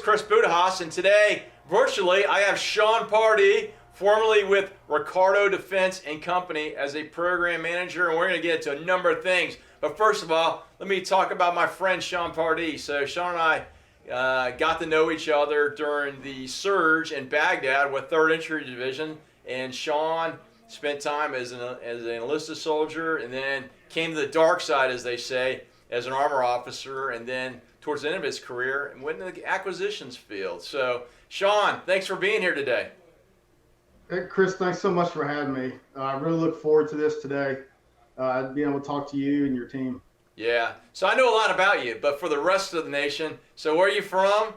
Chris Budihas, and today, virtually, I have Shawn Pardee, formerly with Ricardo Defense and Company, as a program manager, and we're going to get into a number of things. But first of all, let me talk about my friend Shawn Pardee. So Shawn and I got to know each other during the surge in Baghdad with 3rd Infantry Division, and Shawn spent time as an enlisted soldier, and then came to the dark side, as they say, as an armor officer, and then towards the end of his career, and went into the acquisitions field. So, Shawn, thanks for being here today. Hey, Chris, thanks so much for having me. I really look forward to this today, being able to talk to you and your team. Yeah, so I know a lot about you, but for the rest of the nation, so where are you from?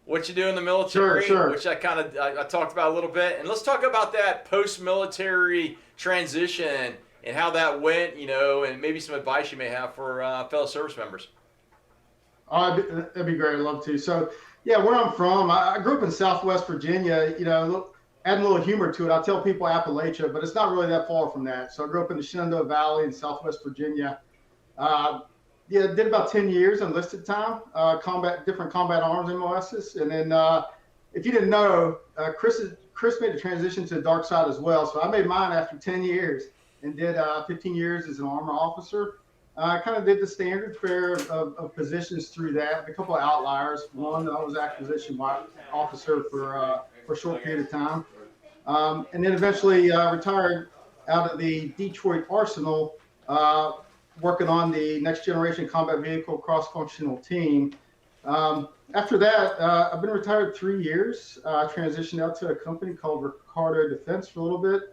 What you do in the military? Sure. Which I talked about a little bit, and let's talk about that post-military transition and how that went, and maybe some advice you may have for fellow service members. Oh, that'd be great. I'd love to. So, yeah, where I'm from, I grew up in Southwest Virginia. Adding a little humor to it, I tell people Appalachia, but it's not really that far from that. So I grew up in the Shenandoah Valley in Southwest Virginia. Did about 10 years enlisted time, different combat arms MOSs. And then, if you didn't know, Chris made a transition to the dark side as well. So I made mine after 10 years and did 15 years as an armor officer. I kind of did the standard fare of positions through that, a couple of outliers. One, I was acquisition officer for a short period of time. And then eventually retired out of the Detroit Arsenal, working on the next generation combat vehicle cross-functional team. After that, I've been retired 3 years. I transitioned out to a company called Ricardo Defense for a little bit.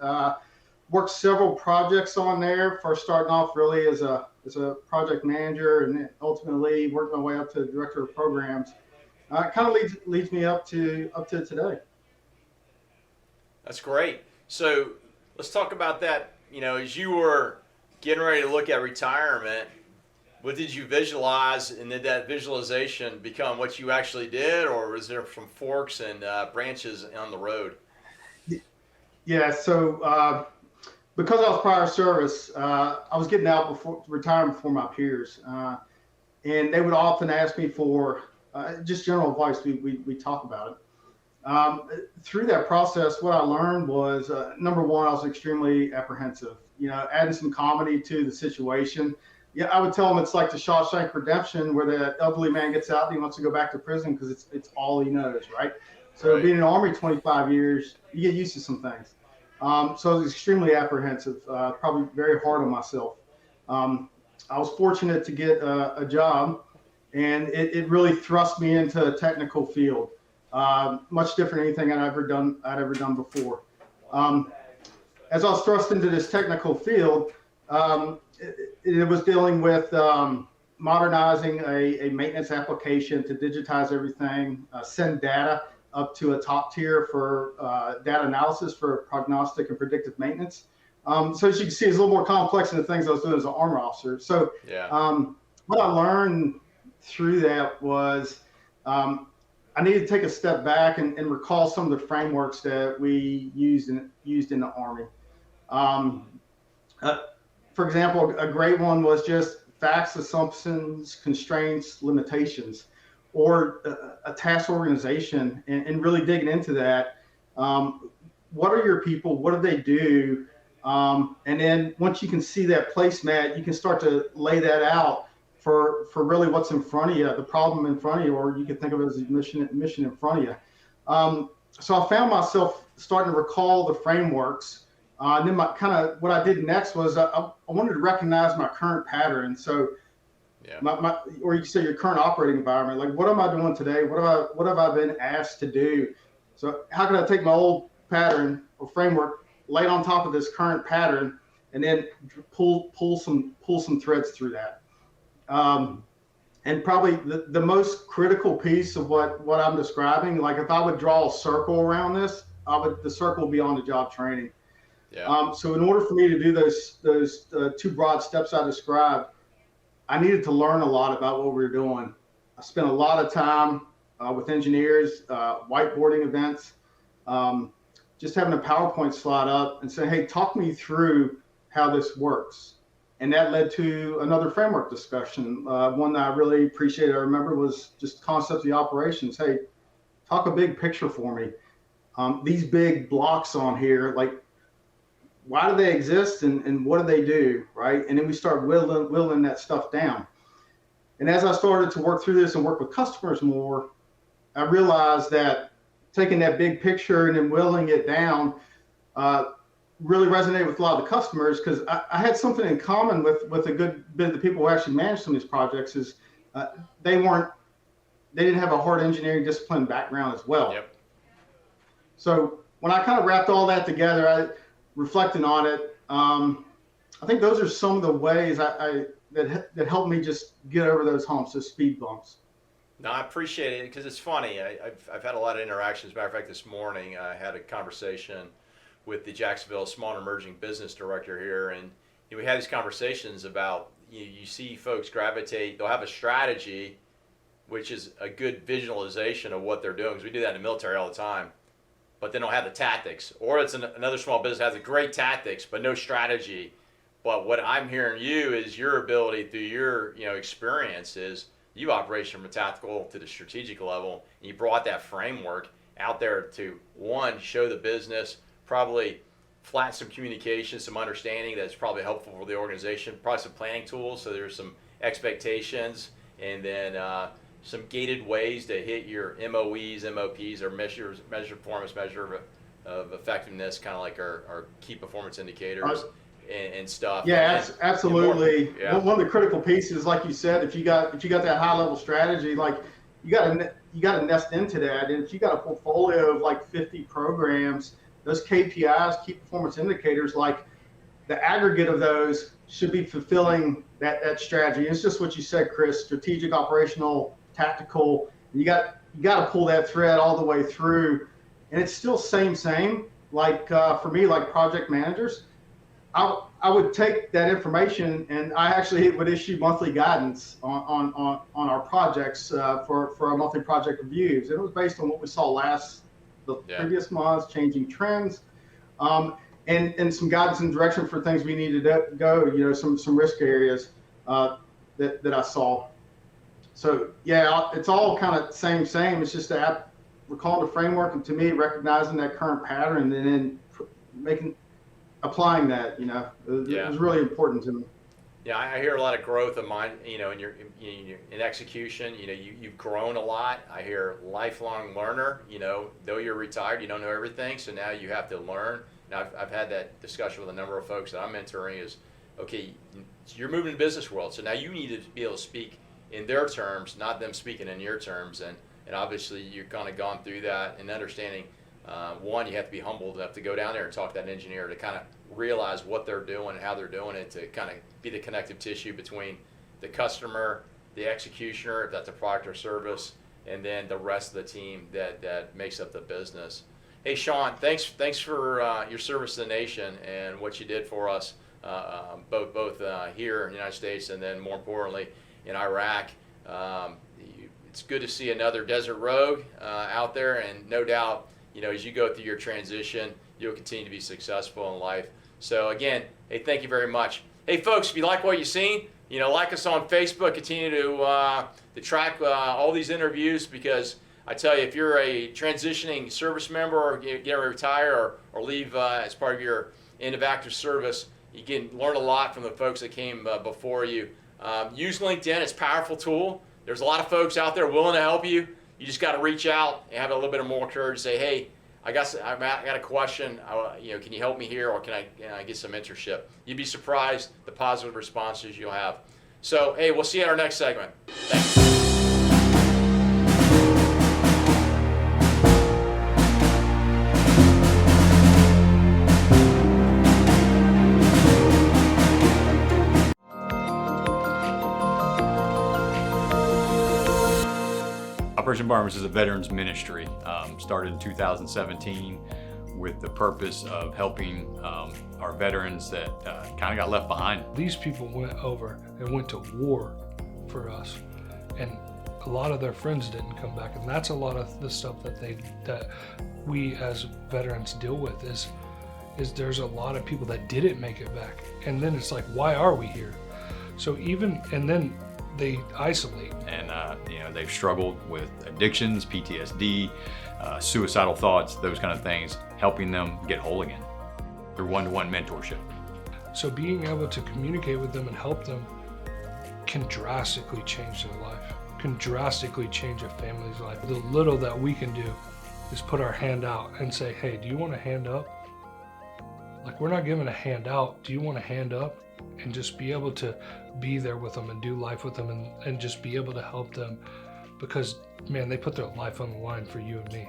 Worked several projects on there. First starting off really as a project manager, and then ultimately worked my way up to director of programs. It kind of leads me up to today. That's great. So let's talk about that. As you were getting ready to look at retirement, what did you visualize, and did that visualization become what you actually did, or was there some forks and branches on the road? Yeah, so because I was prior service, I was getting out retiring before my peers, and they would often ask me for just general advice. We talk about it. Through that process, what I learned was, number one, I was extremely apprehensive. Adding some comedy to the situation. Yeah, I would tell them it's like the Shawshank Redemption, where the elderly man gets out and he wants to go back to prison because it's all he knows, right? So Right. Being in the Army 25 years, you get used to some things. So I was extremely apprehensive, probably very hard on myself. I was fortunate to get a job, and it really thrust me into a technical field, much different than anything I'd ever done before. As I was thrust into this technical field, it was dealing with modernizing a maintenance application to digitize everything, send data up to a top tier for data analysis for prognostic and predictive maintenance. So as you can see, it's a little more complex than the things I was doing as an armor officer. So what I learned through that was I needed to take a step back and recall some of the frameworks that we used in the Army. For example, a great one was just facts, assumptions, constraints, limitations, or a task organization, and really digging into that. What are your people? What do they do? And then once you can see that placemat, you can start to lay that out for really what's in front of you, the problem in front of you, or you can think of it as a mission in front of you. So I found myself starting to recall the frameworks. And then what I did next was I wanted to recognize my current pattern. So, or you can say your current operating environment. Like, what am I doing today? What have I been asked to do? So, how can I take my old pattern or framework, lay it on top of this current pattern, and then pull some threads through that? And probably the most critical piece of what I'm describing, like if I would draw a circle around this, the circle would be on the job training. Yeah. So in order for me to do those two broad steps I described, I needed to learn a lot about what we were doing. I spent a lot of time with engineers, whiteboarding events, just having a PowerPoint slide up and say, hey, talk me through how this works. And that led to another framework discussion. One that I really appreciated, I remember, was just concept of the operations. Hey, talk a big picture for me. These big blocks on here, like, why do they exist and what do they do, right? And then we start whittling that stuff down. And as I started to work through this and work with customers more, I realized that taking that big picture and then whittling it down really resonated with a lot of the customers, because I had something in common with a good bit of the people who actually managed some of these projects. Is they didn't have a hard engineering discipline background as well. Yep. So when I kind of wrapped all that together, reflecting on it, I think those are some of the ways that helped me just get over those humps, those speed bumps. No, I appreciate it, because it's funny. I've had a lot of interactions. As a matter of fact, this morning I had a conversation with the Jacksonville Small and Emerging Business Director here, and we had these conversations about, you see folks gravitate, they'll have a strategy, which is a good visualization of what they're doing, because we do that in the military all the time, but they don't have the tactics. Or it's another small business has a great tactics, but no strategy. But what I'm hearing you is your ability through your experience is you operate from a tactical to the strategic level, and you brought that framework out there to, one, show the business, probably flat some communication, some understanding that's probably helpful for the organization, probably some planning tools, so there's some expectations, and then some gated ways to hit your MOEs, MOPs, or measure performance, measure of effectiveness, kind of like our key performance indicators and stuff. Yeah, absolutely. Yeah. One of the critical pieces, like you said, if you got that high level strategy, like you got to nest into that. And if you got a portfolio of like 50 programs, those KPIs, key performance indicators, like the aggregate of those should be fulfilling that strategy. And it's just what you said, Chris: strategic, operational, tactical. You got to pull that thread all the way through. And it's still same. Like for me, like project managers, I would take that information, and I actually would issue monthly guidance on our projects for our monthly project reviews. It was based on what we saw previous months, changing trends, and some guidance and direction for things we needed to go. Some risk areas that I saw. So yeah, it's all kind of same. It's just that we're calling the framework, and to me, recognizing that current pattern and then applying that, it was really important to me. Yeah, I hear a lot of growth of mine, in execution. You've grown a lot. I hear lifelong learner. Though you're retired, you don't know everything, so now you have to learn. And I've had that discussion with a number of folks that I'm mentoring. Is okay, you're moving to the business world, so now you need to be able to speak in their terms, not them speaking in your terms. And obviously you've kind of gone through that and understanding. One, you have to be humble enough to go down there and talk to that engineer to kind of realize what they're doing and how they're doing it, to kind of be the connective tissue between the customer, the executioner, if that's a product or service, and then the rest of the team that makes up the business. Hey, Shawn, thanks for your service to the nation and what you did for us, both here in the United States and then more importantly in Iraq. It's good to see another Desert Rogue out there, and no doubt, as you go through your transition, you'll continue to be successful in life. So again, hey, thank you very much. Hey folks, if you like what you've seen, like us on Facebook, continue to track all these interviews, because I tell you, if you're a transitioning service member or get ready to retire or leave as part of your end of active service, you can learn a lot from the folks that came before you. Use LinkedIn, it's a powerful tool. There's a lot of folks out there willing to help you. You just got to reach out and have a little bit of more courage. Say, hey, I got a question. Can you help me here, or can I get some mentorship? You'd be surprised the positive responses you'll have. So, hey, we'll see you at our next segment. Thanks. Operation Barnabas is a veterans ministry, started in 2017 with the purpose of helping our veterans that kind of got left behind. These people went over and went to war for us, and a lot of their friends didn't come back, and that's a lot of the stuff that we as veterans deal with is there's a lot of people that didn't make it back, and then it's like, why are we here? So and then they isolate. And they've struggled with addictions, PTSD, suicidal thoughts, those kind of things, helping them get whole again through one-to-one mentorship. So being able to communicate with them and help them can drastically change their life, can drastically change a family's life. The little that we can do is put our hand out and say, hey, do you want a hand up? Like, we're not giving a hand out. Do you want a hand up? And just be able to be there with them and do life with them and just be able to help them, because, man, they put their life on the line for you and me.